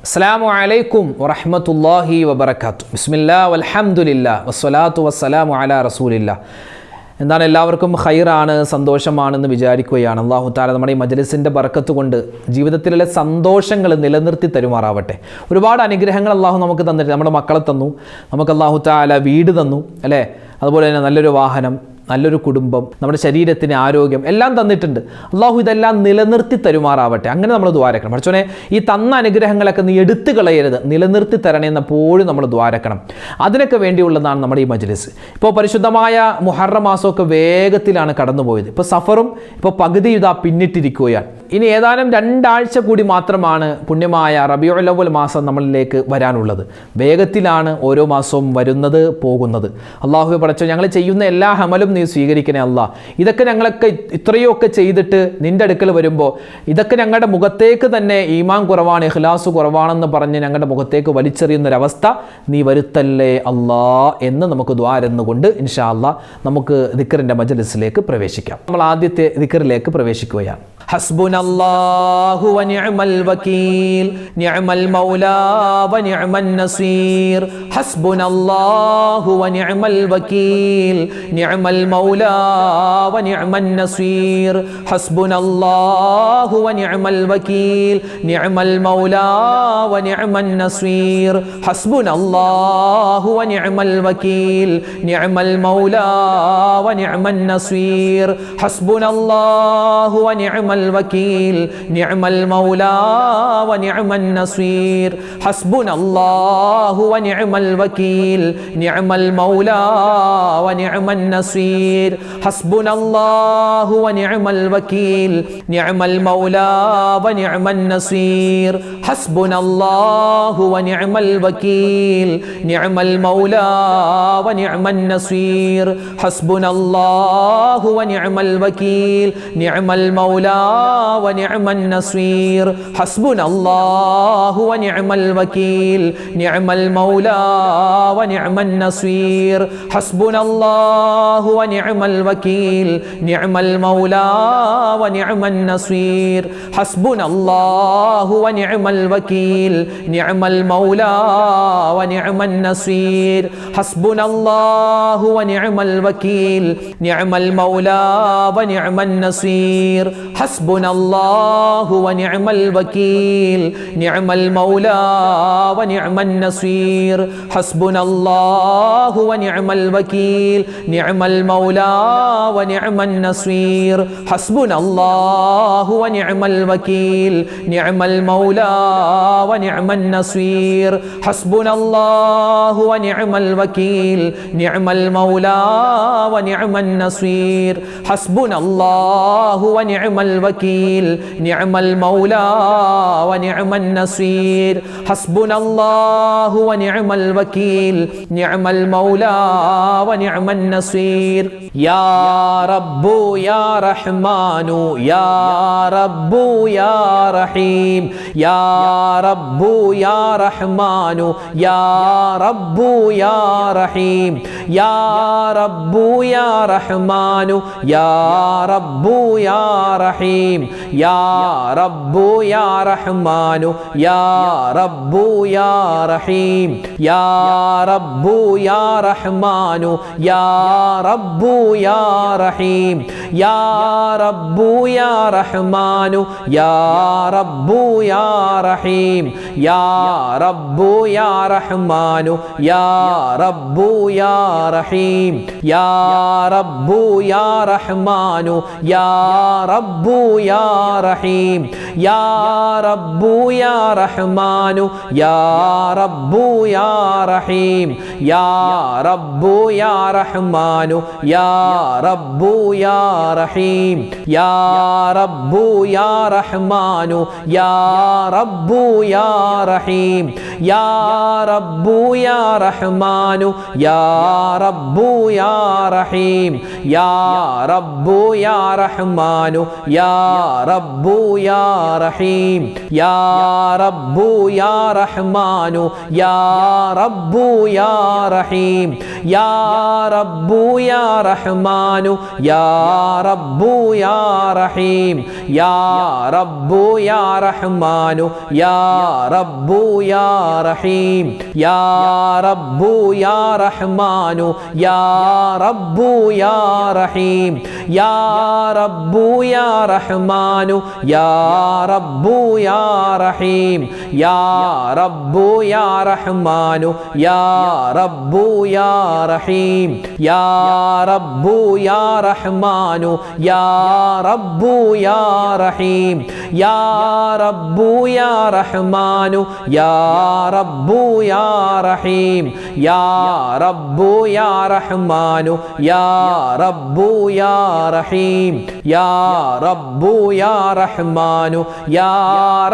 അസ്സലാമു അലൈക്കും വറഹ്മത്തുള്ളാഹി വബറകാതുഹു. ബിസ്മില്ലാ വൽഹംദുലില്ലാ വസ്സലാത്തു വസ്സലാമു അലാ റസൂലില്ലാ. എന്താണ്, എല്ലാവർക്കും ഖൈറാണ്, സന്തോഷമാണെന്ന് വിചാരിക്കുകയാണ്. അല്ലാഹു തആല നമ്മുടെ ഈ മജ്ലിസിൻ്റെ ബർക്കത്ത് കൊണ്ട് ജീവിതത്തിലെ സന്തോഷങ്ങൾ നിലനിർത്തി തരുമാറാവട്ടെ. ഒരുപാട് അനുഗ്രഹങ്ങൾ അല്ലാഹു നമുക്ക് തന്നിട്ട്, നമ്മുടെ മക്കളെ തന്നു, നമുക്ക് അല്ലാഹു തആല വീട് തന്നു, അല്ലേ? അതുപോലെ തന്നെ നല്ലൊരു വാഹനം, നല്ലൊരു കുടുംബം, നമ്മുടെ ശരീരത്തിന് ആരോഗ്യം എല്ലാം തന്നിട്ടുണ്ട്. അള്ളാഹു ഇതെല്ലാം നിലനിർത്തി തരുമാറാവട്ടെ. അങ്ങനെ നമ്മൾ ദ്വാരക്കണം. പഠിച്ചോനെ, ഈ തന്ന അനുഗ്രഹങ്ങളൊക്കെ നീ എടുത്തു കളയരുത്, നിലനിർത്തി തരണേ എന്നെപ്പോഴും നമ്മൾ ദ്വാരക്കണം. അതിനൊക്കെ വേണ്ടിയുള്ളതാണ് നമ്മുടെ ഈ മജ്ലിസ്. ഇപ്പോൾ പരിശുദ്ധമായ മുഹറം മാസമൊക്കെ വേഗത്തിലാണ് കടന്നുപോയത്. ഇപ്പോൾ സഫറും ഇപ്പോൾ പകുതി ഇതാ പിന്നിട്ടിരിക്കുകയാണ്. ഇനി ഏതാനും 2 ആഴ്ച കൂടി മാത്രമാണ് പുണ്യമായ റബീഉൽ അവ്വൽ മാസം നമ്മളിലേക്ക് വരാനുള്ളത്. വേഗത്തിലാണ് ഓരോ മാസവും വരുന്നത് പോകുന്നത്. അള്ളാഹു പഠിച്ചോ, ഞങ്ങൾ ചെയ്യുന്ന എല്ലാ അമലും നീ സ്വീകരിക്കണേ അല്ലാ. ഇതൊക്കെ ഞങ്ങളൊക്കെ ഇത്രയൊക്കെ ചെയ്തിട്ട് നിൻ്റെ അടുക്കൽ വരുമ്പോൾ ഇതൊക്കെ ഞങ്ങളുടെ മുഖത്തേക്ക് തന്നെ ഈമാൻ കുറവാണ്, ഇഖ്ലാസ് കുറവാണെന്ന് പറഞ്ഞ് ഞങ്ങളുടെ മുഖത്തേക്ക് വലിച്ചെറിയുന്നൊരവസ്ഥ നീ വരുത്തല്ലേ അല്ലാ എന്ന് നമുക്ക് ദ്വാരെന്നുകൊണ്ട് ഇൻഷാ അല്ലാ നമുക്ക് ദിക്റിൻ്റെ മജ്ലിസിലേക്ക് പ്രവേശിക്കാം. നമ്മൾ ആദ്യത്തെ ദിക്റിലേക്ക് പ്രവേശിക്കുകയാണ്. ഹസ്ബുനല്ലാഹു വനിഅമൽ വകീൽ നിഅമൽ മൗലാ വനിഅമൻ നസീർ. ഹസ്ബുനല്ലാഹു വനിഅമൽ വകീൽ നിഅമൽ മൗലാ വനിഅമൻ നസീർ. ഹസ്ബുനല്ലാഹു വനിഅമൽ വകീൽ നിഅമൽ മൗലാ വനിഅമൻ നസീർ. ഹസ്ബുനല്ലാഹു വനിഅമൽ വകീൽ നിഅമൽ മൗലാ വനിഅമൻ നസീർ. ഹസ്ബുനല്ലാഹു വനിഅമൽ الوكيل نعم المولى ونعم النصير. حسبنا الله ونعم الوكيل نعم المولى ونعم النصير. حسبنا الله ونعم الوكيل نعم المولى ونعم النصير. حسبنا الله ونعم الوكيل نعم المولى ونعم النصير. حسبنا الله ونعم الوكيل نعم المولى ونعم النصير. حسبنا الله ونعم الوكيل نعم المولى ونعم النصير. حسبنا الله ونعم الوكيل نعم المولى ونعم النصير. حسبنا الله ونعم الوكيل نعم المولى ونعم النصير. حسبنا الله ونعم الوكيل نعم المولى ونعم النصير. حسبنا الله ونعم الوكيل نعم المولى ونعم النصير. حسبنا الله ونعم الوكيل نعم المولى ونعم النصير. حسبنا الله ونعم الوكيل نعم المولى ونعم النصير. حسبنا الله ونعم الوكيل نعم المولى ونعم النصير. حسبنا الله ونعم الوكيل نعم المولى ونعم النصير. حسبنا الله ونعم الوكيل نعم المولى ونعم النصير. يا رب يا رحمن يا رب يا رحيم يا رب يا رحمن يا رب يا رحيم يا رب يا رحمن يا رب يا رحيم يا رب يا رحمن يا رب يا رحيم يا رب يا رحمن يا رب يا رحيم يا رب يا رحمن يا رب يا رحيم يا رب يا رحمن يا رب يا رحيم يا رب يا رحمن يا رب يا رحيم يا رب يا رحمن يا رب يا رحيم يا رب يا رحمن يا رب يا رحيم يا رب يا رحمن يا رب يا رحيم يا رب يا رحمن يا رب يا رحيم يا رب يا رحمن يا رب يا رحيم يا رب يا رحمن يا رب يا رحيم യാ റബ്ബു യാ റഹ്മാനു യാ റബ്ബു യാ റഹീം യാ റബ്ബു യാ റഹ്മാനു യാ റബ്ബു യാ റഹീം യാ റബ്ബു യാ റഹ്മാനു യാ റബ്ബു യാ റഹീം യാ റബ്ബു യാ റഹ്മാനു യാ റബ്ബു യാ റഹീം യാ റബ്ബു യാ റഹ്മാനു യാ റബ്ബു യാ റഹീം യാ റബ്ബു യാ റഹ്മാനു യാ റബ്ബു യാ റഹീം യാ റബ്ബു യാ റഹ്മാനു യാ റബ്ബു യാ റഹീം യാ റബ്ബു യാ റഹ്മാനു യാ റബ്ബു യാ റഹീം യാ റബ്ബു യാ റഹ്മാനു യാ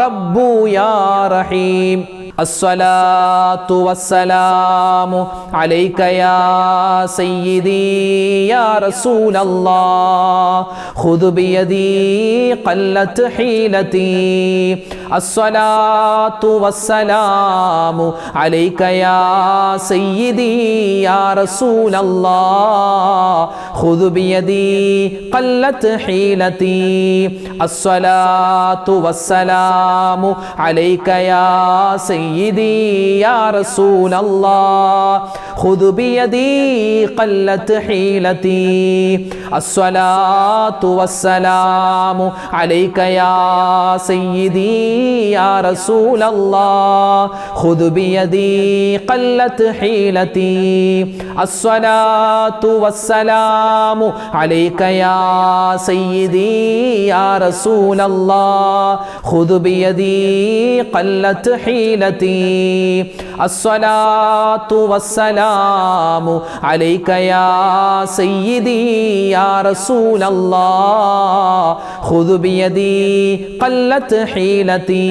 റബ്ബു യാ റഹീം الصلاة والسلام عليك يا سيدي يا رسول الله خذ بيدي قلت حيلتي الصلاة والسلام عليك يا سيدي يا رسول الله خذ بيدي قلت حيلتي الصلاة والسلام عليك يا سيدي يا رسول الله خذ بيدي قلت حيلتي الصلاة والسلام عليك يا سيدي يا رسول الله خذ بيدي قلت حيلتي الصلاة والسلام عليك يا سيدي يا رسول الله خذ بيدي قلت حيلتي الصلاة والسلام عليك يا سيدي يا رسول الله خذ بيدي قلت حيلتي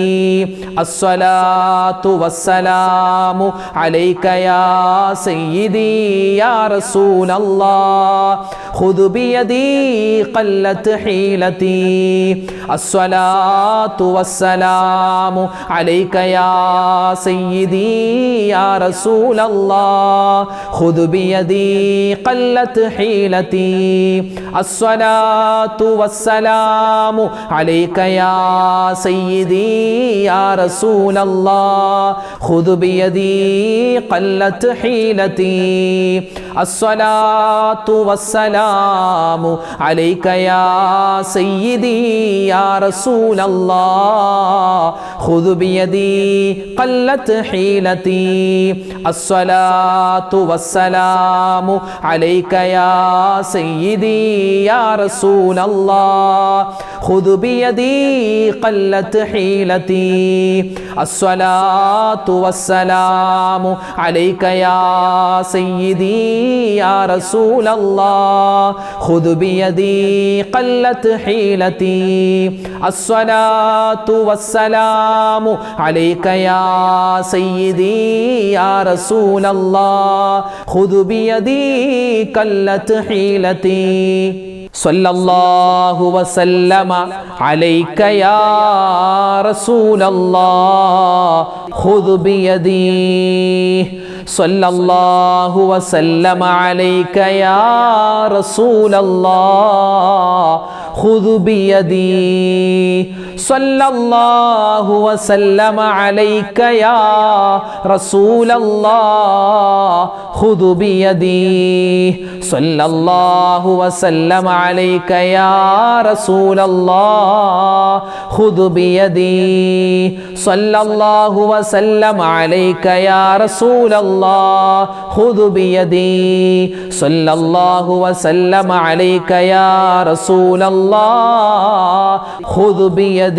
الصلاة والسلام عليك يا سيدي يا رسول الله خذ بيدي قلت حيلتي الصلاة والسلام عليك يا سيدي يا رسول الله خذ بيدي قلت حيلتي الصلاة والسلام عليك يا سيدي يا رسول الله خذ بيدي قلت حيلتي الصلاة والسلام عليك يا سيدي يا رسول الله خذ بيدي قلت حيلتي الصلاة والسلام عليك يا سيدي يا رسول الله خذ بيدي قلت حيلتي الصلاة والسلام عليك يا سيدي يا رسول الله خذ بيدي قلت حيلتي الصلاة والسلام عليك يا سيدي يا رسول الله خذ بيدي قلت حيلتي صلى الله وسلم عليك يا رسول الله خذ بيدي صلى الله وسلم عليك يا رسول الله خذ بيدي صلى الله وسلم عليك يا رسول الله خذ بيدي صلى الله وسلم عليك يا رسول الله خذ بيدي صلى الله وسلم عليك يا رسول الله خذ بيدي صلى الله وسلم عليك يا رسول الله خذ بيدي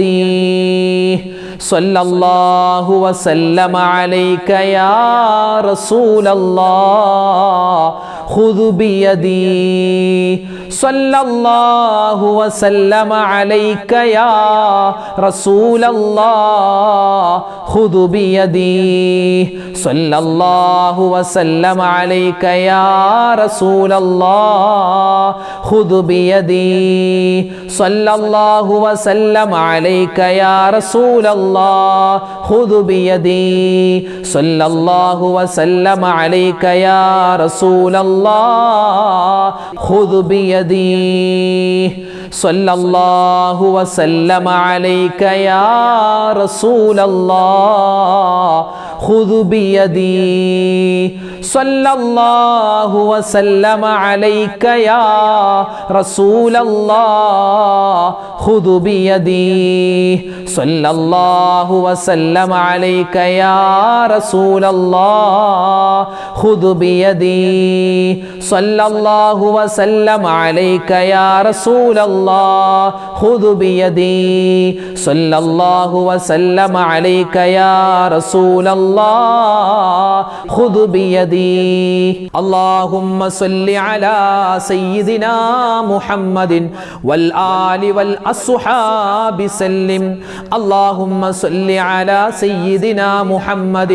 صلى الله وسلم عليك يا رسول الله خذ بيدي صلى الله وسلم عليك يا رسول الله خذ بيدي صلى الله وسلم عليك يا رسول الله خذ بيدي صلى الله وسلم عليك يا رسول الله خذ بيدي صلى الله وسلم عليك يا رسول الله خذ بيدي صلى الله وسلم عليك يا رسول الله خذ بيدي صلى الله وسلم عليك يا رسول الله خذ بيدي صلى الله وسلم عليك يا رسول الله خذ بيدي صلى الله وسلم عليك يا رسول الله خذ بيدي صلى الله وسلم عليك يا رسول الله خذ بيدي اللهم صل على سيدنا محمد والآل والأصحاب سلم اللهم صل على سيدنا محمد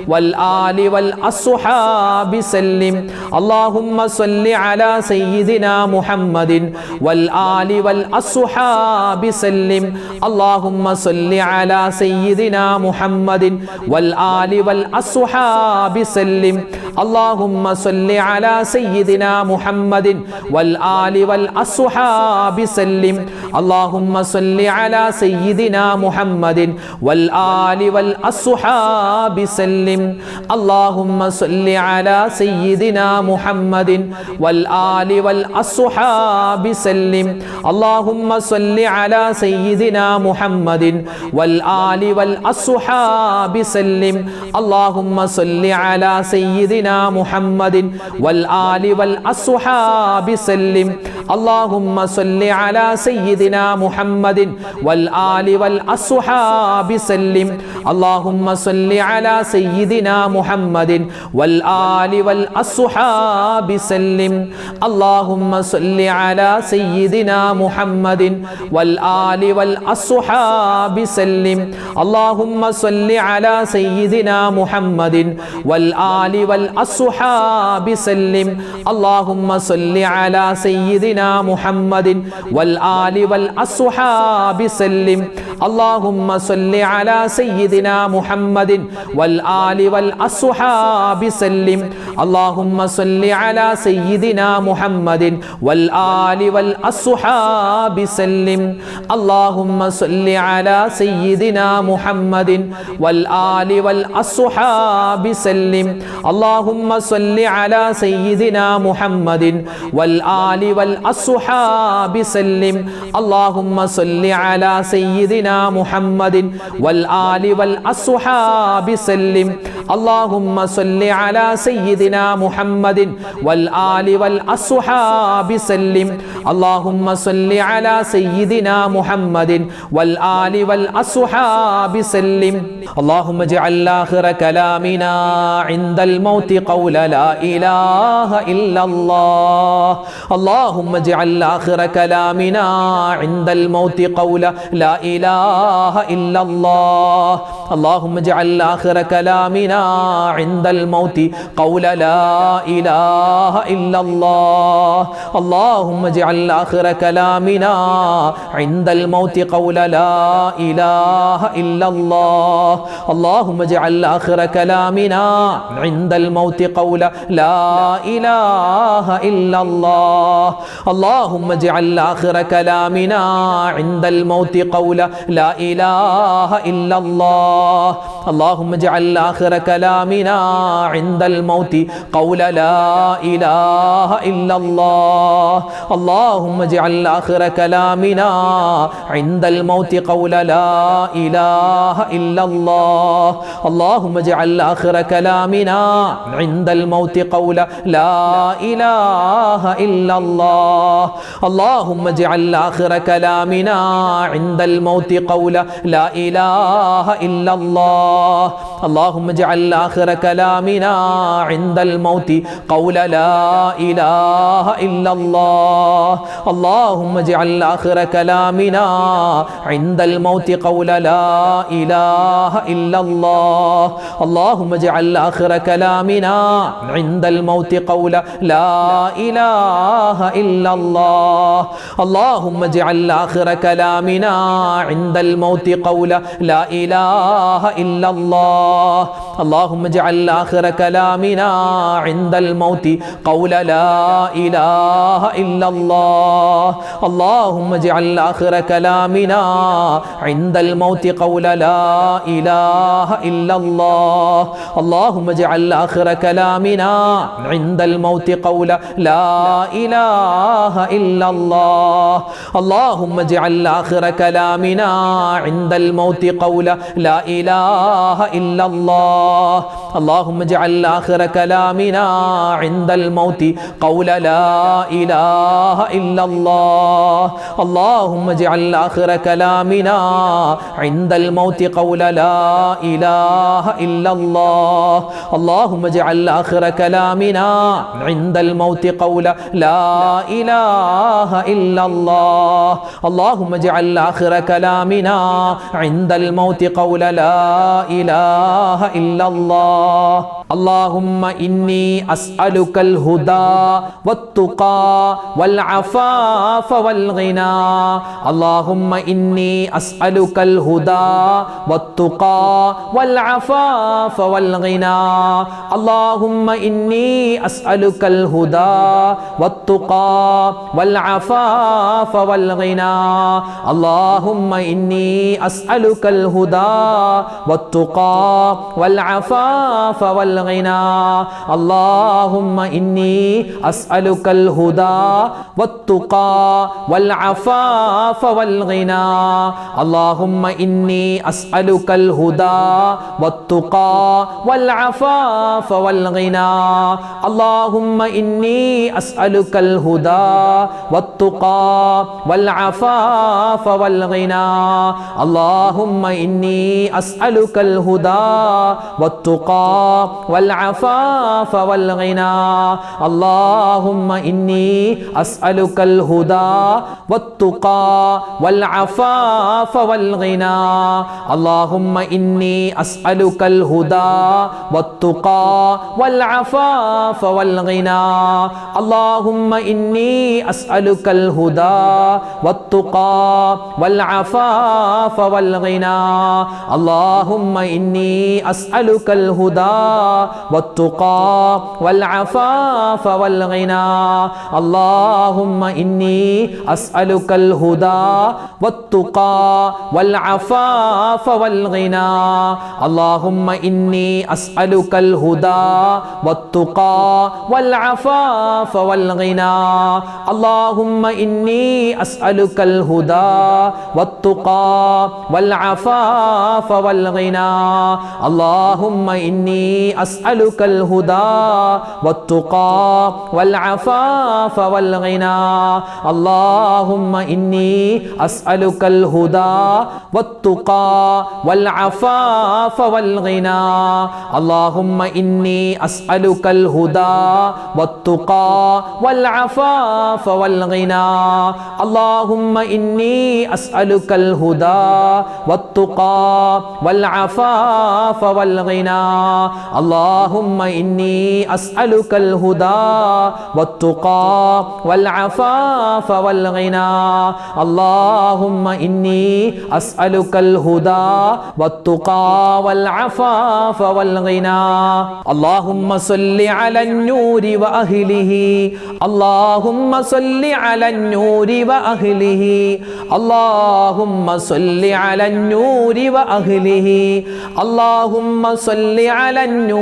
والآل والأصحاب سلم اللهم صل على سيدنا محمد والآل والأصحاب سلم اللهم صل على سيدنا محمد والآل والأصحاب سلم اللهم صل على سيدنا محمد والآل والأصحاب سلم اللهم صل على سيدنا محمد والآل والأصحاب سلم اللهم صل على سيدنا محمد والآل والأصحاب سلم اللهم صل على سيدنا محمد والآل والأصحاب سلم اللهم صل على سيدنا محمد والآل والأصحاب سلم اللهم صل على سيدنا محمد والآل والأصحاب سلم اللهم صل على سيدنا محمد والآل والأصحاب سلم اللهم صل على سيدنا محمد والآل والأصحاب سلم اللهم صل على سيدنا محمد والآل والأصحاب سلم اللهم صل على سيدنا محمد والآل والأصحاب سلم اللهم صل على سيدنا محمد والآل والأصحاب سلم اللهم صل على سيدنا محمد والآل والأصحاب سلم اللهم صل على سيدنا محمد والآل والأصحاب سلم اللهم صل على سيدنا محمد والآل والأصحاب سلم اللهم صل على سيدنا محمد والآل والأصحاب سلم اللهم صل على سيدنا محمد والآل والأصحاب سلم اللهم صل على سيدنا محمد والآل والأصحاب سلم اللهم اجعل آخر كلامنا عند الموت قول لا إله إلا الله اللهم اجعل آخر كلامنا عند الموت قول لا إله إلا الله اللهم اجعل آخر كلامنا عند الموت قول لا إله إلا الله اللهم اجعل آخر كلامنا عند الموت قول لا إله إلا الله اللهم اجعل آخر كلامنا عند الموت قول لا إله إلا الله اللهم اجعل آخر كلامنا عند الموت قول لا إله إلا الله اللهم اجعل آخر كلامنا عند الموت قول لا إله إلا الله اللهم اجعل آخر كلامنا عند الموت قول لا إله إلا الله اللهم اجعل آخر كلامنا عند الموت قول لا إله إلا الله اللهم اجعل آخر كلامنا عند الموت قول لا إله إلا الله اللهم اجعل آخر كلامنا عند الموت قول لا إله إلا الله. اللهم اجعل آخر كلامنا عند الموت قول لا إله إلا الله. اللهم اجعل آخر كلامنا عند الموت قول لا إله إلا الله. اللهم اجعل آخر كلامنا عند الموت قول لا إله إلا الله. اللهم اجعل آخر كلامنا عند الموت قول لا إله إلا الله. اللهم اجعل آخر كلامنا عند الموت قول لا إله إلا الله. اللهم اجعل آخر كلامنا عند الموت قول لا إله إلا الله. اللهم اجعل آخر كلامنا عند الموت قول لا إله إلا الله. اللهم اجعل آخر كلامنا عند الموت قول لا إله إلا الله. اللهم اجعل آخر كلامنا عند الموت قول لا إله إلا الله. اللهم اجعل آخر كلامنا عند الموت قول لا إله إلا الله. اللهم اجعل آخر كلامنا عند الموت قول لا إله إلا الله. اللهم إني أسألك الهدى والتقى والعفاف والغنى. اللهم إني أسألك الهدى والتقى والعفاف والغنى. اللهم إني أسألك الهدى والتقى والعفاف والغنى. اللهم إني أسألك الهدى والتقى والعفاف والغنى. اللهم إني أسألك الهدى والتقى والعفاف والغنى. اللهم إني أسألك الهدى والتقى والعفاف والغنى. اللهم إني أسألك الهدى والتقى والعفاف والغنى. اللهم إني أسألك الهدى والتقى والعفاف والغنى. اللهم إني أسألك الهدى والتقى والعفاف والغنى. اللهم إني أسألك الهدى والتقى والعفاف والغنى. اللهم إني أسألك الهدى والتقى والعفاف والغنى. اللهم إني أسألك الهدى والتقى والعفاف والغنى. اللهم إني أسألك الهدى والتقى والعفاف والغنى. اللهم إني أسألك الهدى والتقى والعفاف والغنى. اللهم إني أسألك الهدى والتقى والعفاف والغنى. اللهم إني أسألك الهدى والتقى والعفاف والغنى. اللهم إني أسألك الهدى والتقى والعفاف والغنى. اللهم إني أسألك الهدى والتقى والعفاف والغنى. اللهم إني أسألك الهدى والتقى والعفاف والغنى. اللهم إني أسألك الهدى والتقى والعفاف والغنى. اللهم إني أسألك الهدى والتقى والعفاف والغنى. اللهم صل على النور وأهله. اللهم صل على النور وأهله. اللهم صل على النور وأهله. اللهم صل على النور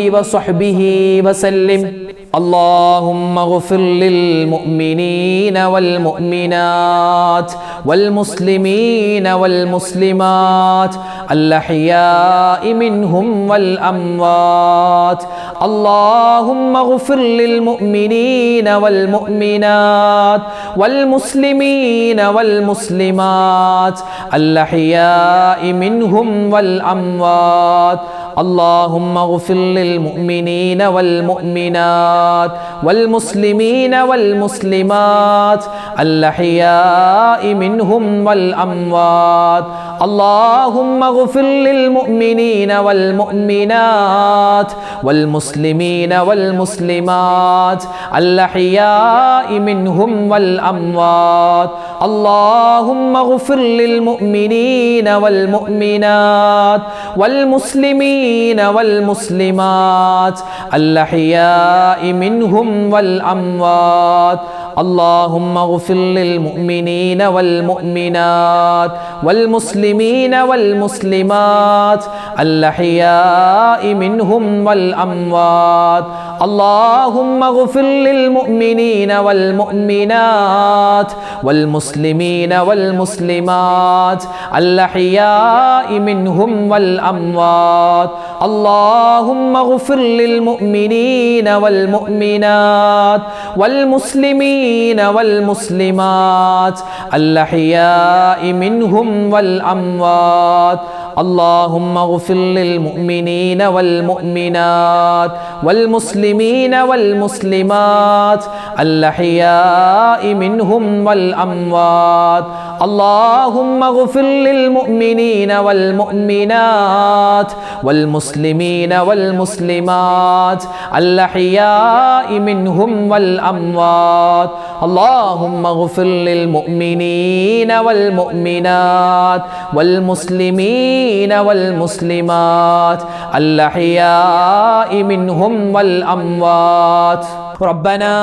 وصحبه وسلم. اللهم اغفر للمؤمنين والمؤمنات والمسلمين والمسلمات الأحياء منهم والأموات. اللهم اغفر للمؤمنين والمؤمنات والمسلمين والمسلمات الأحياء منهم والأموات. اللهم اغفر للمؤمنين والمؤمنات والمسلمين والمسلمات الأحياء منهم والأموات. اللهم اغفر للمؤمنين والمؤمنات والمسلمين والمسلمات الأحياء منهم والأموات. اللهم اغفر للمؤمنين والمؤمنات والمسلمين والمسلمات الأحياء منهم والأموات. اللهم اغفر للمؤمنين والمؤمنات والمسلمين والمسلمات الأحياء منهم والأموات. اللهم اغفر للمؤمنين والمؤمنات والمسلمين والمسلمات الأحياء منهم والأموات. اللهم اغفر للمؤمنين والمؤمنات والمسلمين والمسلمات الأحياء منهم والأموات. اللهم اغفر للمؤمنين والمؤمنات والمسلمين والمسلمات الأحياء منهم والأموات. اللهم اغفر للمؤمنين والمؤمنات والمسلمين والمسلمات الأحياء منهم والأموات. اللهم اغفر للمؤمنين والمؤمنات والمسلمين والمسلمات الأحياء منهم والأموات. ربنا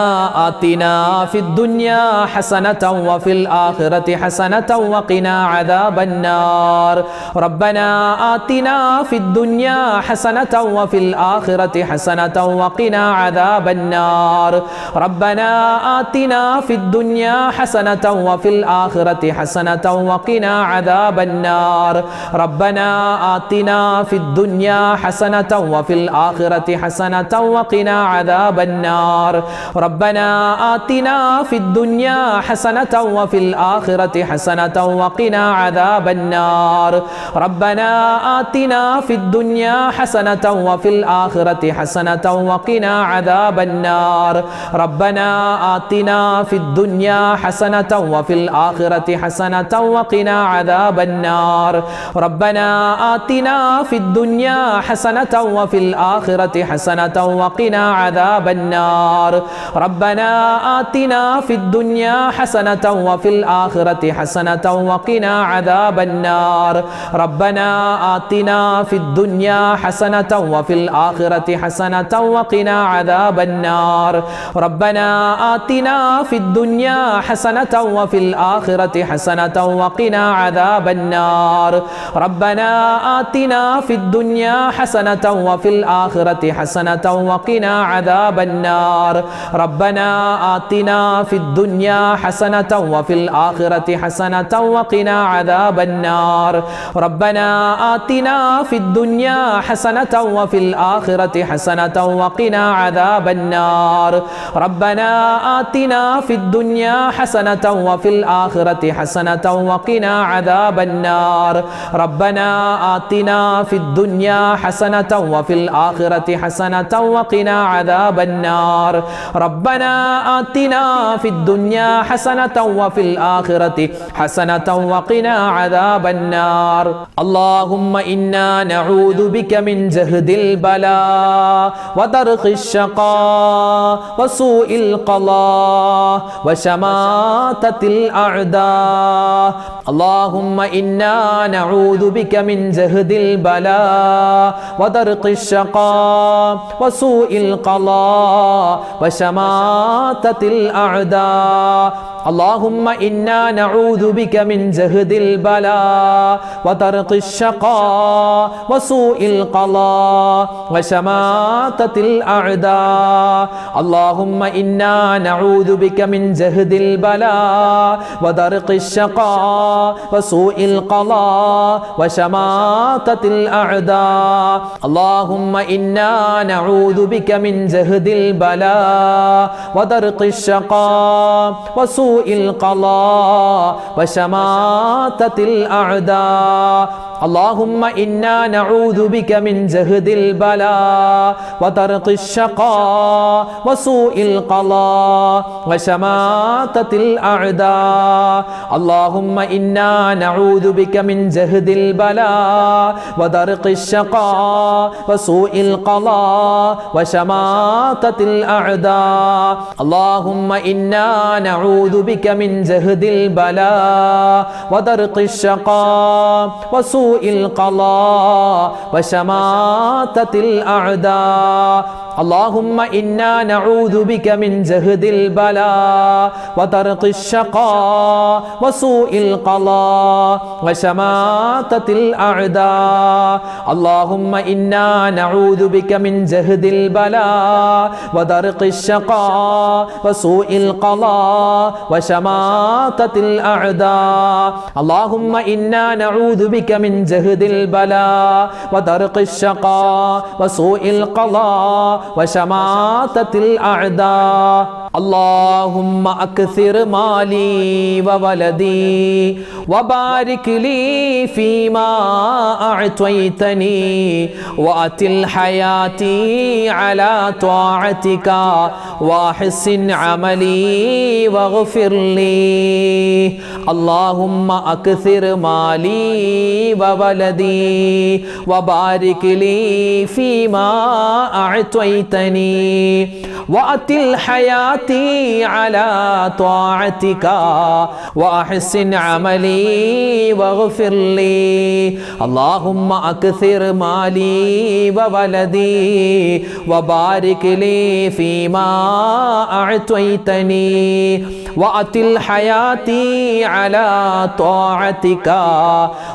آتنا في الدنيا حسنة وفي الآخرة حسنة وقنا عذاب النار. ربنا آتنا في الدنيا حسنة وفي الآخرة حسنة وقنا عذاب النار. ربنا آتنا في الدنيا حسنة وفي الآخرة حسنة وقنا عذاب النار. ربنا آتنا في الدنيا حسنة وفي الآخرة حسنة وقنا عذاب النار. ربنا آتنا في الدنيا حسنة وفي الآخرة حسنة وقنا عذاب النار. ربنا آتنا في الدنيا حسنة وفي الآخرة حسنة وقنا عذاب النار. ربنا آتنا في الدنيا حسنة وفي الآخرة حسنة وقنا عذاب النار. ربنا آتنا في الدنيا حسنة وفي الآخرة حسنة وقنا عذاب النار. ربنا آتنا في الدنيا حسنة وفي الآخرة حسنة وقنا عذاب النار. ربنا آتنا في الدنيا حسنة وفي الآخرة حسنة وقنا عذاب النار. ربنا آتنا في الدنيا حسنة وفي الآخرة حسنة وقنا عذاب النار. ربنا آتنا في الدنيا حسنة وفي الآخرة حسنة وقنا عذاب النار. ربنا آتنا في الدنيا حسنة وفي الآخرة حسنة وقنا عذاب النار. ربنا آتنا في الدنيا حسنة وفي الآخرة حسنة وقنا عذاب النار. ربنا آتنا في الدنيا حسنة وفي الآخرة حسنة وقنا عذاب النار. ربنا آتنا في الدنيا حسنة وفي الآخرة حسنة وقنا عذاب النار. ربنا آتنا في الدنيا حسنة وفي الآخرة حسنة وقنا عذاب النار. اللهم إنا نعوذ بك من جهد البلاء ودرك الشقاء وسوء القضاء وشماتة الأعداء. اللهم إنا نعوذ بك من جهد البلاء ودرك الشقاء وسوء القضاء وشماتة الأعداء اللهم إنا نعوذ بك من جهد البلاء ودرك الشقاء وسوء القضاء وشماتة الأعداء اللهم إنا نعوذ بك من جهد البلاء ودرك الشقاء وسوء القضاء وشماتة الأعداء اللهم إنا نعوذ بك من جهد البلاء ودرك الشقاء وسوء القضاء وشماتة الأعداء اللهم إنا نعوذ بك من جهد البلاء ودرك الشقاء وسوء القضاء وشماتة الأعداء اللهم إنا نعوذ بك من جهد البلاء ودرك الشقاء وسوء القضاء وشماتة الأعداء اللهم إنا نعوذ بك من جهد البلاء ودرك الشقاء وسوء القضاء وشماتة الأعداء اللهم إنا نعوذ بك من جهد البلاء ودرك الشقاء وسوء القضاء وشماتة الأعداء اللهم إنا نعوذ بك من جهد البلاء ودرك الشقاء وسوء القضاء وشماتة الأعداء اللهم إنا نعوذ بك من جهد البلاء ودرك الشقاء وسوء القضاء وشماتة الأعداء اللهم أكثر مالي وولدي وبارك لي فيما أعطيتني وأتل حياتي على طاعتك وأحسن عملي واغفر لي اللهم أكثر مالي وولدي وبارك لي فيما أعطيتني وأتل حياتي على طاعتك وأحسن عملي واغفر لي اللهم أكثر مالي وولدي وبارك لي فيما أعطيتني وأتل حياتي على طاعتك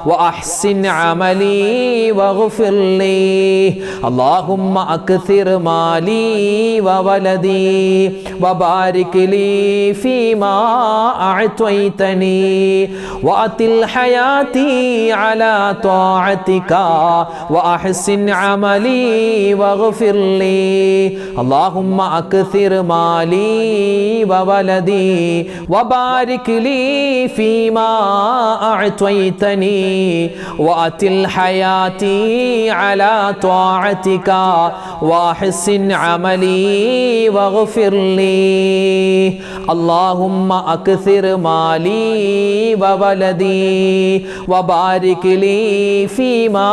وأحسن عملي واغفر لي اللهم أكثر مالي وولدي وبارك لي فيما أعطيتني وأتل حياتي على طاعتك وأحسن عملي واغفر لي اللهم أكثر مالي وولدي وبارك لي فيما أعطيتني وأتل حياتي على طاعتك وأحسن عملي واغفر لي اللهم أكثر مالي وولدي وبارك لي فيما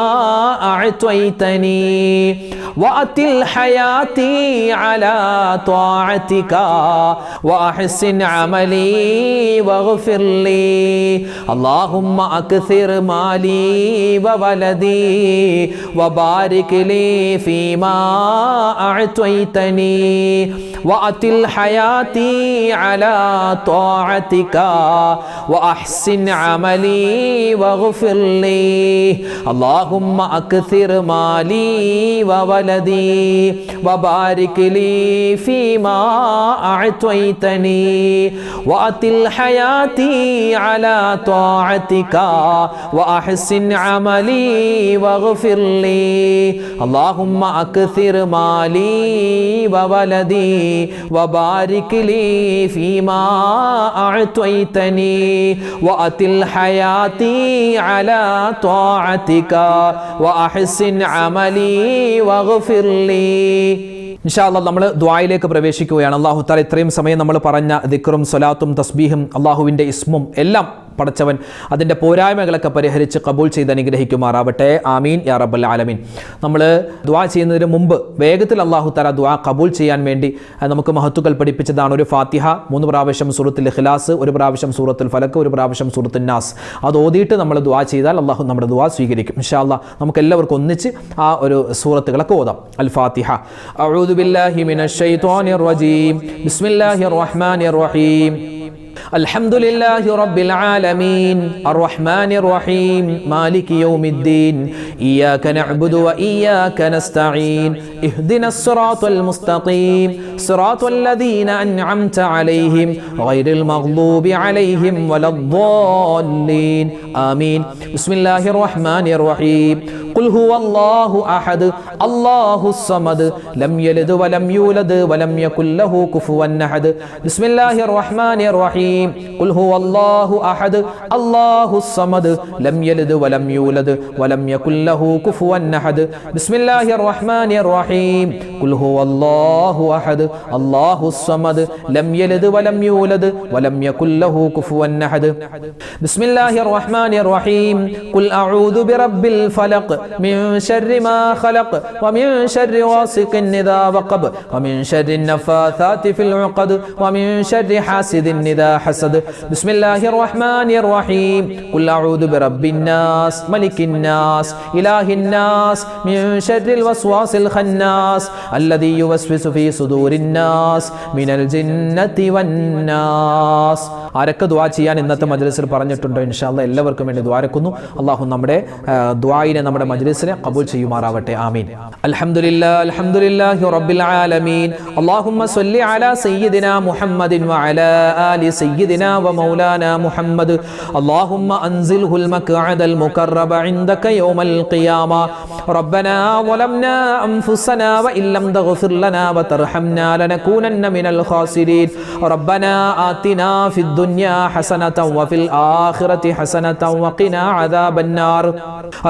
أعطيتني وأتل حياتي على طاعتك وأحسن عملي واغفر لي اللهم أكثر مالي وولدي وبارك لي فيما أعطيتني وأتل حياتي على طاعتك وأحسن عملي واغفر لي اللهم أكثر مالي وولدي وبارك لي فيما أعطيتني وأتل حياتي على طاعتك وأحسن عملي واغفر لي اللهم أكثر مالي وولدي وبارك لي فيما أعطيتني وأتل حياتي على طاعتك وأحسن عملي واغفر لي ഇൻഷാ അല്ലാഹ് നമ്മൾ ദുആയിലേക്ക് പ്രവേശിക്കുകയാണ്. അല്ലാഹു തആല ഇത്രയും സമയം നമ്മൾ പറഞ്ഞ ദിക്റും സ്വലാത്തും തസ്ബീഹും അല്ലാഹുവിൻ്റെ ഇസ്മും എല്ലാം പടച്ചവൻ അതിൻ്റെ പോരായ്മകളൊക്കെ പരിഹരിച്ച് കബൂൽ ചെയ്ത് അനുഗ്രഹിക്കുമാറാവട്ടെ. ആമീൻ യാ റബ്ബൽ ആലമീൻ. നമ്മൾ ദുആ ചെയ്യുന്നതിന് മുമ്പ് വേഗത്തിൽ അല്ലാഹു തആല ദുആ കബൂൽ ചെയ്യാൻ വേണ്ടി നമുക്ക് മഹത്തുക്കൾ പഠിപ്പിച്ചതാണ് ഒരു ഫാത്തിഹ, 3 പ്രാവശ്യം സൂറത്തുൽ ഇഖ്ലാസ്, 1 പ്രാവശ്യം സൂറത്തുൽ ഫലക്ക്, 1 പ്രാവശ്യം സൂറത്തുൻ നാസ്. അത് ഓതിയിട്ട് നമ്മൾ ദുആ ചെയ്താൽ അല്ലാഹു നമ്മുടെ ദുആ സ്വീകരിക്കും ഇൻഷാ അല്ലാഹ്. നമുക്ക് എല്ലാവർക്കും ഒന്നിച്ച് ആ ഒരു സൂറത്തുകളൊക്കെ ഓതാം. അൽ ഫാത്തിഹ. അഊദു ബില്ലാഹി മിനശ് ശൈത്വാനിർ റജീം. ബിസ്മില്ലാഹിർ റഹ്മാനിർ റഹീം. الحمد لله رب العالمين الرحمن الرحيم مالك يوم الدين إياك نعبد وإياك نستعين اهدنا الصراط المستقيم صراط الذين أنعمت عليهم غير المغضوب عليهم ولا الضالين آمين. بسم الله الرحمن الرحيم. قل هو الله أحد الله الصمد لم يلد ولم يولد ولم يكن له كفوا أحد. بسم الله الرحمن الرحيم. قل هو الله أحد الله الصمد لم يلد ولم يولد ولم يكن له كفوا أحد. بسم الله الرحمن الرحيم. قل هو الله أحد الله الصمد لم يلد ولم يولد ولم يكن له كفوا أحد. بسم الله الرحمن الرحيم. قل أعوذ برب الفلق من شر ما خلق ومن شر غاسق إذا وقب ومن شر النفاثات في العقد ومن شر حاسد إذا حسد. بسم الله الرحمن الرحيم. قل أعوذ برب الناس ملك الناس إله الناس من شر الوسواس الخناس الذي يوسوس في صدور الناس من الجنة والناس. ആരൊക്കെ ദുആ ചെയ്യാൻ ഇന്നത്തെ മജ്ലിസിൽ പറഞ്ഞിട്ടുണ്ടോ ഇൻഷാ അല്ലാഹ് എല്ലാവർക്കും വേണ്ടി ദുആരക്കുന്നു. അല്ലാഹു നമ്മുടെ ദുആയിനെ നമ്മുടെ മജ്ലിസിനെ ഖബൂൽ ചെയ്യുമാറാവട്ടെ. ആമീൻ. അൽഹംദുലില്ലാഹി റബ്ബിൽ ആലമീൻ. അല്ലാഹുമ്മ സ്വല്ലി അലാ സയ്യിദിനാ മുഹമ്മദിൻ വഅലാ ആലി സയ്യിദിനാ വമൗലാനാ മുഹമ്മദ്. അല്ലാഹുമ്മ അൻസിൽഹുൽ മഖ്അദൽ മുഖറബ ഇൻദക യൗമൽ ഖിയാമ. റബ്ബനാ വലംനാ അൻഫുസനാ വഇൻ ലം തഗ്ഫിർ ലനാ വതർഹംനാ ലനകൂനന്ന മിനൽ ഖാസിരീൻ. റബ്ബനാ ആതിനാ ഫിദ് ദുനിയാ ഹസനതൻ വഫിൽ ആഖിറതി ഹസനതൻ വഖിനാ അദാബന്നാർ.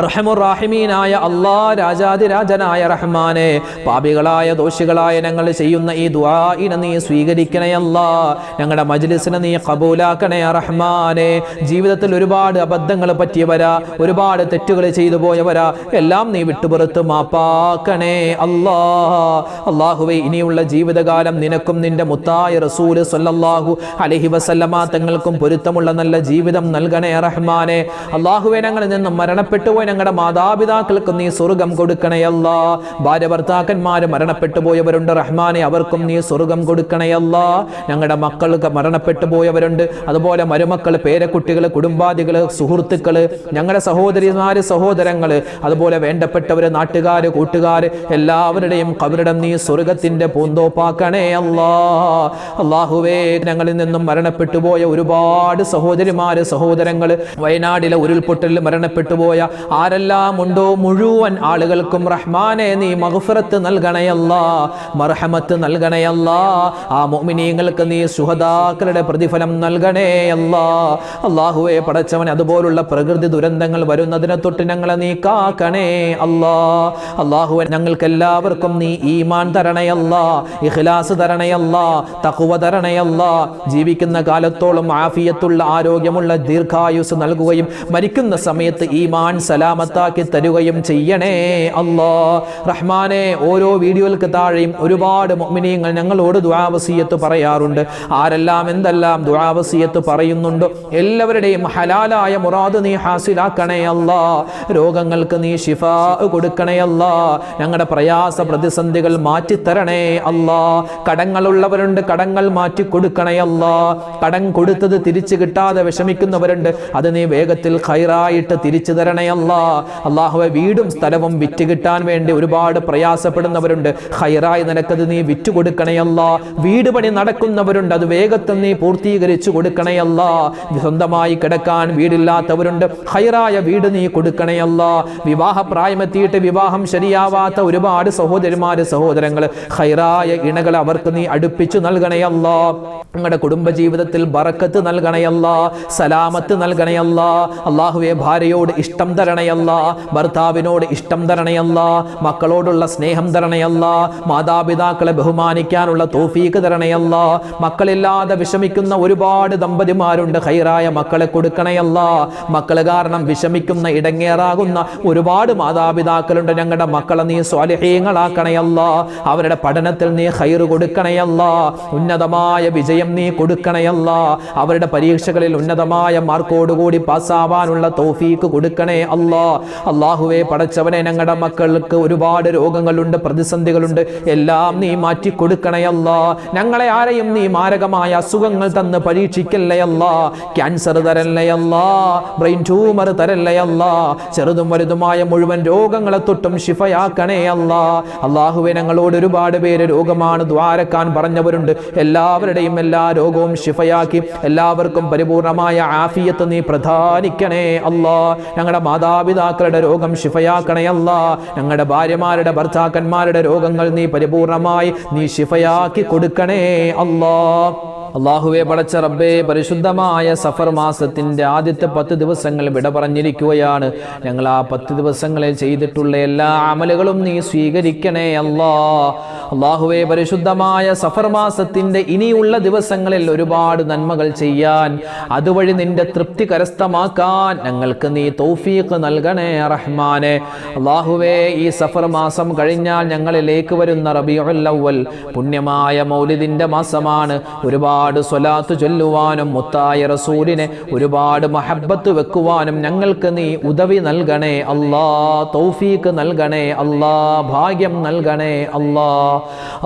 അർഹമുർ റഹീമീനായ അല്ലാഹ്, രാജാതിരാജനായ റഹ്മാനെ, പാപികളായ ദോഷികളായ ഞങ്ങൾ ചെയ്യുന്ന ഈ ദുആഇനെ നീ സ്വീകരിക്കണേ അല്ലാഹ്. ഞങ്ങളുടെ മജ്ലിസിനെ നീ ഖബൂലാക്കണേ റഹ്മാനെ. ജീവിതത്തിൽ ഒരുപാട് അബദ്ധങ്ങൾ പറ്റിയവരാ, ഒരുപാട് തെറ്റുകൾ ചെയ്തു പോയവരാ, എല്ലാം നീ വിട്ടുപുറത്ത് മാപ്പാക്കണേ അല്ലാഹ്. അല്ലാഹുവേ, ഇനിയുള്ള ജീവിതകാലം നിനക്കും നിന്റെ മുത്തായ റസൂല് സ്വല്ലല്ലാഹു അലൈഹി വസല്ലമ തങ്ങൾക്കും പൊരുത്തമുള്ള നല്ല ജീവിതം നൽകണേ റഹ്മാനെ. അല്ലാഹുവേ, ഞങ്ങളിൽ നിന്നും മരണപ്പെട്ടു പോയ ഞങ്ങളുടെ മാതാപിതാക്കൾക്ക് നീ സ്വർഗം കൊടുക്കണേ അല്ലാഹ്. ഭാര്യ ഭർത്താക്കന്മാര് മരണപ്പെട്ടു പോയവരുണ്ട് റഹ്മാനെ, അവർക്കും നീ സ്വർഗം കൊടുക്കണേ അല്ലാഹ്. ഞങ്ങളുടെ മക്കൾക്ക് മരണപ്പെട്ടു പോയവരുണ്ട്, അതുപോലെ മരുമക്കൾ, പേരക്കുട്ടികൾ, കുടുംബാദികൾ, സുഹൃത്തുക്കൾ, ഞങ്ങളുടെ സഹോദരിമാര്, സഹോദരങ്ങൾ, അതുപോലെ വേണ്ടപ്പെട്ടവര്, നാട്ടുകാര്, കൂട്ടുകാര്, എല്ലാവരുടെയും ഖബറിടം നീ സ്വർഗത്തിന്റെ പൂന്തോപ്പാക്കണേ അല്ലാഹ്. അല്ലാഹുവേ, ഞങ്ങളിൽ നിന്നും മരണപ്പെട്ടു പോയ ഒരുപാട് സഹോദരിമാര്, സഹോദരങ്ങൾ, വയനാടിലെ ഉരുൾപൊട്ടലിൽ മരണപ്പെട്ടു പോയ ആരെല്ലാം ഉണ്ടോ മുഴുവൻ ആളുകൾക്കും റഹ്മാനെ നീ മഗ്ഫിറത്ത് നൽകണേ അല്ലാഹ്, മർഹമത്ത് നൽകണേ അല്ലാഹ്. ആ മുഅ്മിനീങ്ങൾക്ക് നീ ശുഹദാക്കളുടെ പ്രതിഫലം നൽകണേ അല്ലാഹ്. അല്ലാഹുവേ പടച്ചവൻ, അതുപോലുള്ള പ്രകൃതി ദുരന്തങ്ങൾ വരുന്നതിനെ തൊട്ട് ഞങ്ങളെ നീ കാക്കണേ അല്ലാഹ്. അല്ലാഹുവേ, ഞങ്ങൾക്ക് എല്ലാവർക്കും നീ ഈമാൻ തരണേ അല്ലാഹ്, ഇഖ്ലാസ് തരണേ അല്ലാഹ്, തഖ്വ തരണേ അല്ലാഹ്. ജീവിക്കുന്ന കാലത്തോളം ആഫിയത്തുള്ള ആരോഗ്യമുള്ള ദീർഘായുസ് നൽകുകയും മരിക്കുന്ന സമയത്ത് ഈമാൻ സലാമത്താക്കി തരുകയും ചെയ്യണേ അല്ലാഹ്. റഹ്മാനെ, ഓരോ വീഡിയോകൾക്ക് താഴെയും ഒരുപാട് മുഅ്മിനീങ്ങൾ ഞങ്ങളോട് ദുആ വസിയത്ത് പറയാറുണ്ട്. ആരെല്ലാം എന്തെല്ലാം ദുആ വസിയത്ത് പറയുന്നുണ്ടോ എല്ലാവരുടെയും ഹലാലായ മുറാദ് നീ ഹാസിലാക്കണേ അല്ലാഹ്. രോഗങ്ങൾക്ക് നീ ശിഫാ കൊടുക്കണേ അല്ലാഹ്. ഞങ്ങളുടെ പ്രയാസ പ്രതിസന്ധികൾ മാറ്റിത്തരണേ അല്ലാഹ്. കടങ്ങളുള്ളവരുണ്ട്, കടങ്ങൾ മാറ്റി കൊടുക്കണേ അല്ലാഹ്. കടം കൊടുത്തത് തിരിച്ചു കിട്ടാതെ വിഷമിക്കുന്നവരുണ്ട്, അത് നീ വേഗത്തിൽ ഖൈറായിട്ട് തിരിച്ചു തരണേ അല്ലാഹ്. അല്ലാഹുവേ, വീടും സ്ഥലവും വിറ്റ് കിട്ടാൻ വേണ്ടി ഒരുപാട് പ്രയാസപ്പെടുന്നവരുണ്ട്, ഖൈറായി നിനക്കത് നീ വിറ്റു കൊടുക്കണേ അല്ലാഹ്. വീട് പണി നടക്കുന്നവരുണ്ട്, അത് വേഗത്തിൽ നീ പൂർത്തീകരിച്ചു കൊടുക്കണേ അല്ലാഹ്. സ്വന്തമായി കിടക്കാൻ വീടില്ലാത്തവരുണ്ട്, ഖൈറായ വീട് നീ കൊടുക്കണേ അല്ലാഹ്. വിവാഹ പ്രായമെത്തിയിട്ട് വിവാഹം ശരിയാവാത്ത ഒരുപാട് സഹോദരിമാര്, സഹോദരങ്ങൾ, ഖൈറായ ഇണകൾ അവർക്ക് നീ അടുപ്പിച്ചു നൽകണേ അല്ലാഹ്. ഞങ്ങളുടെ കുടുംബജീവിതത്തിൽ ബറക്കത്ത് നൽകണേ അല്ലാഹ്, സലാമത്ത് നൽകണേ അല്ലാഹ്. അല്ലാഹുവേ, ഭാര്യയോട് ഇഷ്ടം തരണേ അല്ലാഹ്, ഭർത്താവിനോട് ഇഷ്ടം തരണയല്ല, മക്കളോടുള്ള സ്നേഹം തരണയല്ല, മാതാപിതാക്കളെ ബഹുമാനിക്കാനുള്ള തൗഫീഖ് തരണയല്ല. മക്കളില്ലാതെ വിഷമിക്കുന്ന ഒരുപാട് ദമ്പതിമാരുണ്ട്, ഖൈറായ മക്കളെ കൊടുക്കണയല്ല. മക്കൾ കാരണം വിഷമിക്കുന്ന ഇടങ്ങേറാകുന്ന ഒരുപാട് മാതാപിതാക്കളുണ്ട്. ഞങ്ങളുടെ മക്കളെ നീ സ്വാലിഹീങ്ങളാക്കണയല്ല, അവരുടെ പഠനത്തിൽ നീ ഖൈർ കൊടുക്കണയല്ല, ഉന്നതമായ വിജയം നീ കൊടുക്കണയല്ല, അവരുടെ പരീക്ഷകളിൽ ഉന്നതമായ മാർക്കോടുകൂടി പാസ്സാവാനുള്ള തൗഫീഖ് കൊടുക്കണേ അല്ലാ. അല്ലാഹുവേ പടച്ചവനെ, ഞങ്ങളുടെ മക്കൾക്ക് ഒരുപാട് രോഗങ്ങളുണ്ട്, പ്രതിസന്ധികളുണ്ട്, എല്ലാം നീ മാറ്റി കൊടുക്കണയല്ല. ഞങ്ങളെ ആരെയും നീ മാരകമായ അസുഖങ്ങൾ തന്ന് പരീക്ഷിക്കല്ലയല്ല. ക്യാൻസർ തരല്ലയല്ല, ബ്രെയിൻ ട്യൂമർ തരല്ലയല്ല, ചെറുതും വലുതുമായ മുഴുവൻ രോഗങ്ങളെ തൊട്ടും ശിഫയാക്കണേ അല്ല. അല്ലാഹുവേ ഞങ്ങളോട് ഒരുപാട് പേര് രോഗമാണ് ദ്വാരക്കാൻ പറഞ്ഞവരുണ്ട്. എല്ലാവരുടെയും എല്ലാ രോഗവും ശിഫയാക്കി എല്ലാവർക്കും പരിപൂർണമായ ആഫിയത്ത് നീ പ്രദാനിക്കണേ അല്ലാ. ഞങ്ങളുടെ മാതാപിതാക്കളുടെ രോഗം ശിഫയാക്കണേ അല്ലാ. ഞങ്ങളുടെ ഭാര്യമാരുടെ ഭർത്താക്കന്മാരുടെ രോഗങ്ങൾ നീ പരിപൂർണമായി നീ ശിഫയാക്കി കൊടുക്കണേ അല്ലാ. അല്ലാഹുവേ പടച്ച റബ്ബേ, പരിശുദ്ധമായ സഫർ മാസത്തിന്റെ ആദ്യത്തെ 10 ദിവസങ്ങൾ വിട പറഞ്ഞിരിക്കുകയാണ്. ഞങ്ങൾ ആ 10 ദിവസങ്ങളിൽ ചെയ്തിട്ടുള്ള എല്ലാ അമലുകളും നീ സ്വീകരിക്കണേ അല്ലാ. അല്ലാഹുവേ, പരിശുദ്ധമായ സഫർ മാസത്തിന്റെ ഇനിയുള്ള ദിവസങ്ങളിൽ ഒരുപാട് നന്മകൾ ചെയ്യാൻ, അതുവഴി നിന്റെ തൃപ്തി കരസ്ഥമാക്കാൻ ഞങ്ങൾക്ക് നീ തൗഫീഖ് നൽകണേ റഹ്മാനെ. അല്ലാഹുവേ, ഈ സഫർ മാസം കഴിഞ്ഞാൽ ഞങ്ങളിലേക്ക് വരുന്ന റബീഉൽ അവ്വൽ പുണ്യമായ മൗലിദിന്റെ മാസമാണ്. ഒരുപാട് സ്വലാത്ത് ചൊല്ലുവാനും മുത്തായ റസൂലിനെ ഒരുപാട് മഹബ്ബത്ത് വെക്കുവാനും ഞങ്ങൾക്ക് നീ ഉദവി നൽകണേ അല്ലാ, തൗഫീഖ് നൽകണേ അല്ലാ, ഭാഗ്യം നൽകണേ അല്ലാ.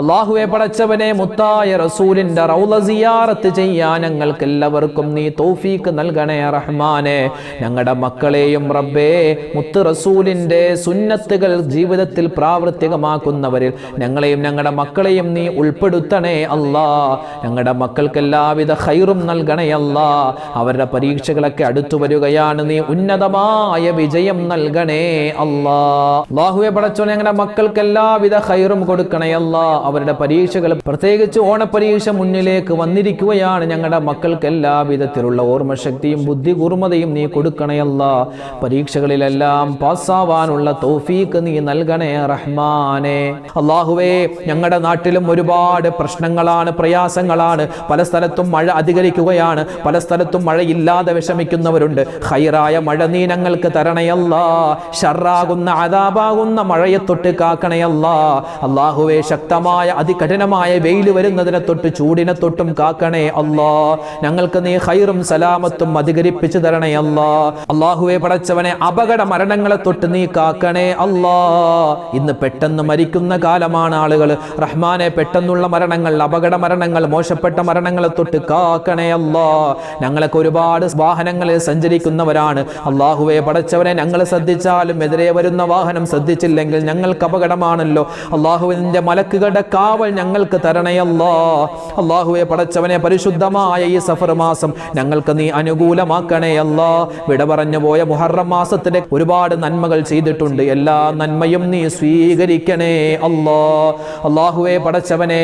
അല്ലാഹുവേ പടച്ചവനെ, മുത്തായ റസൂലിന്റെ റൗള സിയാറത്ത് ചെയ്യാൻ ഞങ്ങൾക്ക് എല്ലാവർക്കും നീ തൗഫീഖ് നൽകണേ റഹ്മാനെ. ഞങ്ങളുടെ മക്കളെയും റബ്ബേ, മുത്ത് റസൂലിന്റെ സുന്നത്തുകൾ ജീവിതത്തിൽ പ്രാവർത്തികമാക്കുന്നവരിൽ ഞങ്ങളെയും ഞങ്ങളുടെ മക്കളെയും നീ ഉൾപ്പെടുത്തണേ അല്ലാ. ഞങ്ങളുടെ മക്കൾക്ക് എല്ലാവിധ ഖൈറും നൽകണേ അല്ലാ. അവരുടെ പരീക്ഷകളൊക്കെ അടുത്തു വരികയാണ്, നീ ഉന്നതമായ വിജയം നൽകണേ അല്ലാ. അല്ലാഹുവേ പടച്ചോനെ, ഞങ്ങളുടെ മക്കൾക്ക് എല്ലാവിധ ഖൈറും കൊടുക്കണേ അല്ലാ. അവരുടെ പരീക്ഷകൾ, പ്രത്യേകിച്ച് ഓണപരീക്ഷ മുന്നിലേക്ക് വന്നിരിക്കുകയാണ്. ഞങ്ങളുടെ മക്കൾക്ക് എല്ലാവിധത്തിലുള്ള ഓർമ്മശക്തിയും ബുദ്ധി കൂർമ്മതയും നീ കൊടുക്കണേ അല്ലാ. പരീക്ഷകളിലെല്ലാം പാസ്സാവാനുള്ള തൗഫീഖ് നീ നൽകണേ റഹ്മാനെ. അല്ലാഹുവേ, ഞങ്ങളുടെ നാട്ടിലും ഒരുപാട് പ്രശ്നങ്ങളാണ്, പ്രയാസങ്ങളാണ്. പല സ്ഥലത്തും മഴ അധികരിക്കുകയാണ്, പല സ്ഥലത്തും മഴയില്ലാതെ വിഷമിക്കുന്നവരുണ്ട്. ഖൈറായ മഴ നീ ഞങ്ങൾക്ക് തരണയല്ല, ഷർറാകുന്ന അദാബാകുന്ന മഴയെ തൊട്ട് കാക്കണയല്ല. അല്ലാഹുവേ, ശക്തമായ അതികഠിനമായ വെയിൽ വരുന്നതിനെ തൊട്ട് ചൂടിനെ തൊട്ടും കാക്കണേ അല്ലാ. ഞങ്ങൾക്ക് നീ ഖൈറും സലാമത്തും അധികരിപ്പിച്ചു തരണയല്ല. അല്ലാഹുവേ പടച്ചവനെ, അപകട മരണങ്ങളെ തൊട്ട് നീ കാക്കണേ അല്ലാ. ഇന്ന് പെട്ടെന്ന് മരിക്കുന്ന കാലമാണ് ആളുകൾ. റഹ്മാനെ, പെട്ടെന്നുള്ള മരണങ്ങൾ, അപകട മരണങ്ങൾ, മോശപ്പെട്ട മരണങ്ങളെ തൊട്ട് കാക്കണേ അല്ലാ. ഞങ്ങളൊക്കെ ഒരുപാട് വാഹനങ്ങളിൽ സഞ്ചരിക്കുന്നവരാണ്. അല്ലാഹുവേ പടച്ചവനെ, ഞങ്ങൾ ശ്രദ്ധിച്ചാലും എതിരെ വരുന്ന വാഹനം ശ്രദ്ധിച്ചില്ലെങ്കിൽ ഞങ്ങൾക്ക് അപകടമാണല്ലോ. അല്ലാഹുവിന്റെ മലക്കുകളുടെ കാവൽ ഞങ്ങൾക്ക് തരണേ അല്ലാ. അല്ലാഹുവേ പടച്ചവനെ, പരിശുദ്ധമായ ഈ സഫർ മാസം ഞങ്ങൾക്ക് നീ അനുകൂലമാക്കണേ അല്ലാ. വിട പറഞ്ഞു പോയ മുഹറം മാസത്തിലെ ഒരുപാട് നന്മകൾ ചെയ്തിട്ടുണ്ട്, എല്ലാ നന്മയും നീ സ്വീകരിക്കണേ അല്ലാ. അല്ലാഹുവേ പടച്ചവനെ,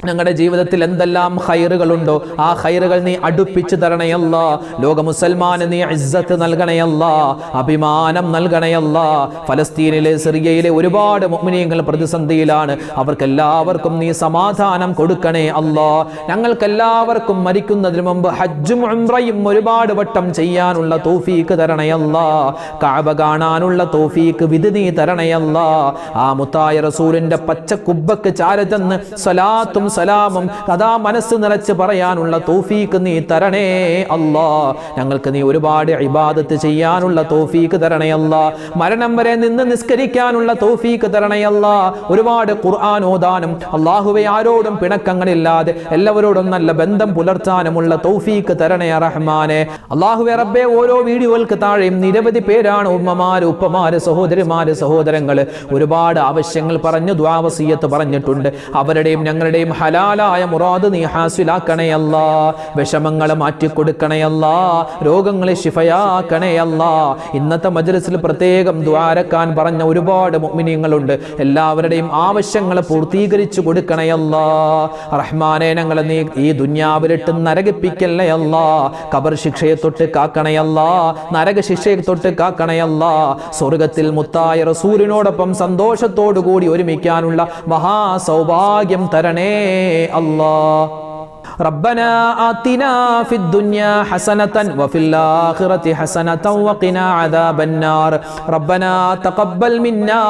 ഞങ്ങളുടെ ജീവിതത്തിൽ എന്തെല്ലാം ഖൈറുകളുണ്ടോ ആ ഖൈറുകൾ നീ അടുപ്പിച്ചു തരണയല്ല. ലോക മുസൽമാന് നീ ഇസ്സത്ത് നൽകണയല്ല, അഭിമാനം നൽകണയല്ല. ഫലസ്തീനിലെ, സിറിയയിലെ ഒരുപാട് മുഅ്മിനീങ്ങൾ പ്രതിസന്ധിയിലാണ്. അവർക്കെല്ലാവർക്കും നീ സമാധാനം കൊടുക്കണേ അല്ലാ. ഞങ്ങൾക്കെല്ലാവർക്കും മരിക്കുന്നതിന് മുമ്പ് ഹജ്ജും ഉംറയും ഒരുപാട് വട്ടം ചെയ്യാനുള്ള തൗഫീഖ് തരണയല്ല. കഅബ കാണാനുള്ള തൗഫീഖ് വിധി നീ തരണയല്ല. ആ മുത്തായ റസൂലിന്റെ പച്ച കുബ്ബക്ക് ചാരതെന്ന് സ്വലാത്തും സലാമും അതാ മനസ്സ് നിറച്ച് പറയാനുള്ള തൗഫീഖ് നീ തരണേ അല്ലാ. ഞങ്ങൾക്ക് നീ ഒരുപാട് ഇബാദത്ത് ചെയ്യാനുള്ള തൗഫീഖ് തരണേ അല്ലാ. മരണം വരെ നിന്ന് നിസ്കരിക്കാനുള്ള തൗഫീഖ് തരണേ അല്ലാ. ഒരുപാട് ഖുർആൻ ഓതാനും അല്ലാഹുവേ ആരോടും പിണക്കങ്ങളില്ലാതെ എല്ലാവരോടും നല്ല ബന്ധം പുലർത്താനുമുള്ള തൗഫീഖ് തരണേ റഹ്മാനെ. അല്ലാഹുവേ റബ്ബേ, ഓരോ വീഡിയോകൾക്ക് താഴെയും നിരവധി പേരാണ് ഉമ്മമാര്, ഉപ്പമാര്, സഹോദരിമാര്, സഹോദരങ്ങള് ഒരുപാട് ആവശ്യങ്ങൾ പറഞ്ഞു ദുആ വസിയത്ത് പറഞ്ഞിട്ടുണ്ട്. അവരുടെയും ഞങ്ങളുടെയും ഹലാലായ മുറാദ് നീ ഹാസിലാക്കണേ അല്ലാ. വിഷമങ്ങളെ മാറ്റിക്കൊടുക്കണേ അല്ലാ. രോഗങ്ങളെ ശിഫയാക്കണേ അല്ലാ. ഇന്നത്തെ മജ്‌ലിസിൽ പ്രത്യേകം ദുആരക്കാൻ പറഞ്ഞ ഒരുപാട് മുഅ്മിനീങ്ങളുണ്ട്. എല്ലാവരുടെയും ആവശ്യങ്ങൾ പൂർത്തീകരിച്ചു കൊടുക്കണേ അല്ലാ. റഹ്മാനെ, ഞങ്ങളെ നീ ഈ ദുനിയാവിലിട്ട് നരകിപ്പിക്കല്ലേ അല്ലാ. ഖബർ ശിക്ഷയെ തൊട്ട് കാക്കണേ അല്ലാ. നരക ശിക്ഷയെ തൊട്ട് കാക്കണേ അല്ലാ. സ്വർഗത്തിൽ മുത്തായ റസൂലിനോടൊപ്പം സന്തോഷത്തോടു കൂടി ഒരുമിക്കാനുള്ള മഹാസൗഭാഗ്യം തരണേ അല്ലാ. ربنا آتنا في الدنيا حسنة وفي الآخرة حسنة وقنا عذاب النار. ربنا تقبل منا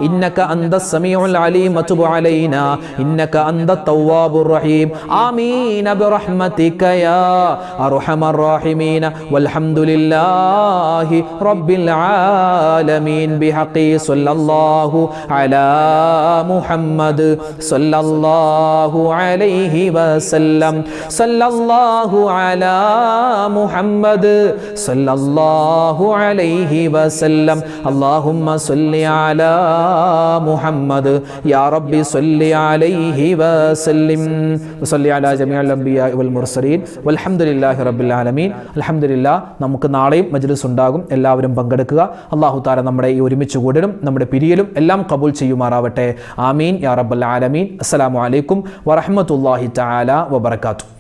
إنك أنت السميع العليم وتب علينا إنك أنت التواب الرحيم. آمين برحمتك يا أرحم الراحمين. والحمد لله رب العالمين. بحق صلى الله على محمد صلى الله عليه وسلم. സല്ലല്ലാഹു അലാ മുഹമ്മദ് സല്ലല്ലാഹു അലൈഹി വസല്ലം. അല്ലാഹുമ്മ സ്വല്ലി അലാ മുഹമ്മദ് യാ റബ്ബി സ്വല്ലി അലൈഹി വസല്ലിം. വസല്ലി അലാ ജമീഅൽ അംബിയാ വൽ മുർസലീൻ വൽഹംദുലില്ലാഹി റബ്ബിൽ ആലമീൻ. അൽഹംദുലില്ലാഹ്. നമുക്ക് നാളെയും മജ്ലിസ് ഉണ്ടാകും. എല്ലാവരും പങ്കെടുക്കുക. അല്ലാഹു തആല നമ്മുടെ ഈ ഒരുമിച്ച് കൂടലും നമ്മുടെ പിരിയലും എല്ലാം ഖബൂൽ ചെയ്യുമാറാവട്ടെ. ആമീൻ യാ റബ്ബൽ ആലമീൻ. അസ്സലാമു അലൈക്കും വറഹ്മത്തുള്ളാഹി തആല വബറകാതുഹു.